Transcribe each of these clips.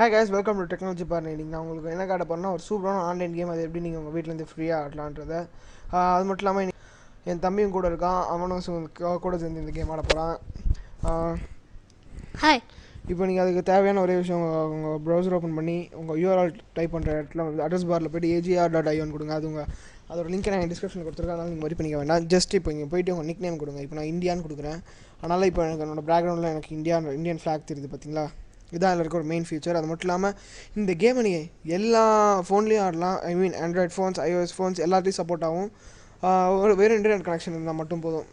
Hi guys, welcome to technology partner. நீங்கள் நான் உங்களுக்கு என்ன காட்ட போகிறேன்னா ஒரு சூப்பரான ஆன்லைன் கேம். அது எப்படி நீங்கள் உங்கள் வீட்டிலேருந்து ஃப்ரீயாக ஆடலான்றதை. அது மட்டும் இல்லாமல் என் தம்பியும் கூட இருக்கான், அவனும் கூட சேர்ந்து இந்த கேம் ஆட போகிறான். ஹாய். இப்போ நீங்கள் அதுக்கு தேவையான ஒரே விஷயம், உங்கள் ப்ரௌசர் ஓப்பன் பண்ணி உங்கள் யூஆர்எல் டைப் பண்ணுற இடத்துல அட்ரஸ் பாரில் போய்ட்டு agr.ioன்னு கொடுங்க. அது அதோட லிங்க்கை நான் டிஸ்கிரிப்ஷனில் கொடுத்துருக்கேன், அதனால் நீங்கள் வரி பண்ணிக்க வேண்டாம். ஜஸ்ட் இப்போ இங்கே போய்ட்டு உங்கள் நிக் நேம் கொடுங்க. இப்போ நான் இந்தியான்னு கொடுக்குறேன். அதனால் இப்போ எனக்கு என்னோடய பேக்ரவுண்டில் எனக்கு இந்தியன் ஃப்ளாக் தெரியுது பார்த்தீங்களா. இதான் அதில் இருக்க ஒரு மெயின் ஃபீச்சர். அது மட்டும் இல்லாமல் இந்த கேமை நீங்கள் எல்லா ஃபோன்லேயும் ஆடலாம். ஐ மீன் ஆண்ட்ராய்ட் ஃபோன்ஸ், iOS ஃபோன்ஸ் எல்லாத்தையும் சப்போர்ட் ஆகும். ஒரு வேறு இன்டர்நெட் கனெக்ஷன் இருந்தால் மட்டும் போதும்.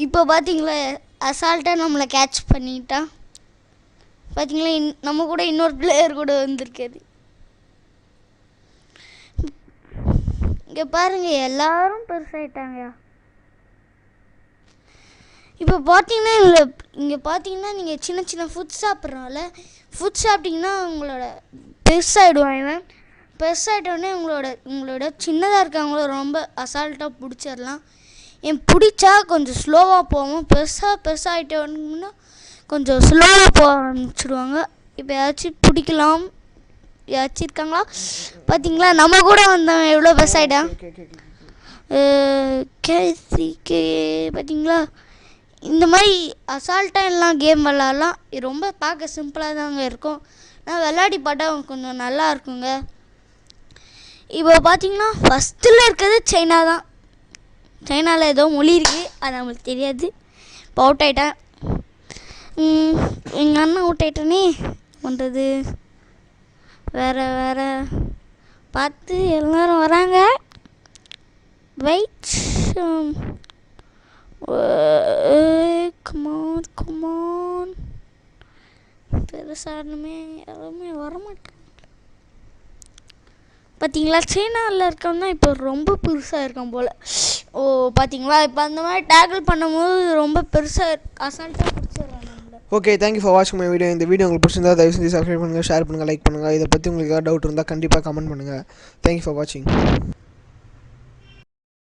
இப்போ பார்த்தீங்களா, அசால்ட்டாக நம்மளை கேட்ச் பண்ணிட்டான். பார்த்தீங்களா, நம்ம கூட இன்னொரு பிளேயர் கூட வந்திருக்காரு. இங்கே பாருங்க, எல்லாரும் பெருசாயிட்டாங்க. இப்போ பார்த்தீங்கன்னா இங்கே பார்த்தீங்கன்னா நீங்கள் சின்ன சின்ன ஃபுட் சாப்பிட்றனால ஃபுட் சாப்பிட்டிங்கன்னா உங்களோட பெருசாகிடுவாங்க. பெருசாகிட்டோடனே உங்களோட சின்னதாக இருக்கவங்கள ரொம்ப அசால்ட்டாக பிடிச்சிடலாம். பிடிச்சா கொஞ்சம் ஸ்லோவாக போவோம். பெருசாகிட்டோன்னா கொஞ்சம் ஸ்லோவாக போக ஆரம்பிச்சிடுவாங்க. இப்போ யாராச்சும் பிடிக்கலாம், யாராச்சும் இருக்காங்களா? பார்த்தீங்களா, நம்ம கூட வந்தவன் எவ்வளோ பெருசாகிட்டான். பார்த்தீங்களா, இந்த மாதிரி அசால்ட்டாக எல்லாம் கேம் விளாட்லாம். இது ரொம்ப பார்க்க சிம்பிளாக தாங்க இருக்கும். நான் விளையாடி பார்த்தா கொஞ்சம் நல்லா இருக்குங்க. இப்போ பார்த்தீங்கன்னா ஃபஸ்ட்டில் இருக்கிறது சைனா தான். சைனாவில் ஏதோ மொழி இருக்குது, அது நம்மளுக்கு தெரியாது. இப்போ அவுட் ஆகிட்டேன். எங்கள் அண்ணன் அவுட் ஆகிட்டேனே பண்ணுறது. வேறு பார்த்து எல்லோரும் வராங்க. வெயிட், கமான் பெருசாடணுமே, யாருமே வரமாட்டேன். பார்த்தீங்களா, சைனாவில் இருக்கவங்க இப்போ ரொம்ப பெருசாக இருக்கான் போல். பார்த்தீங்களா, இப்போ அந்த மாதிரி டேக்கிள் பண்ணும்போது ரொம்ப பெருசாக அசால்ட்டாக பிடிச்சிடுறாங்க. ஓகே, தேங்க்யூ ஃபார் வாட்சிங் மை வீடியோ. இந்த வீடியோ உங்களுக்கு பிடிச்சிருந்தா தயவு செஞ்சு சப்ஸ்கிரைப் பண்ணுங்கள், ஷேர் பண்ணுங்கள், லைக் பண்ணுங்கள். இதை பற்றி உங்களுக்கு ஏதாவது டவுட் இருந்தால் கண்டிப்பாக கமெண்ட் பண்ணுங்கள். தேங்க்யூ ஃபார் வாட்சிங்.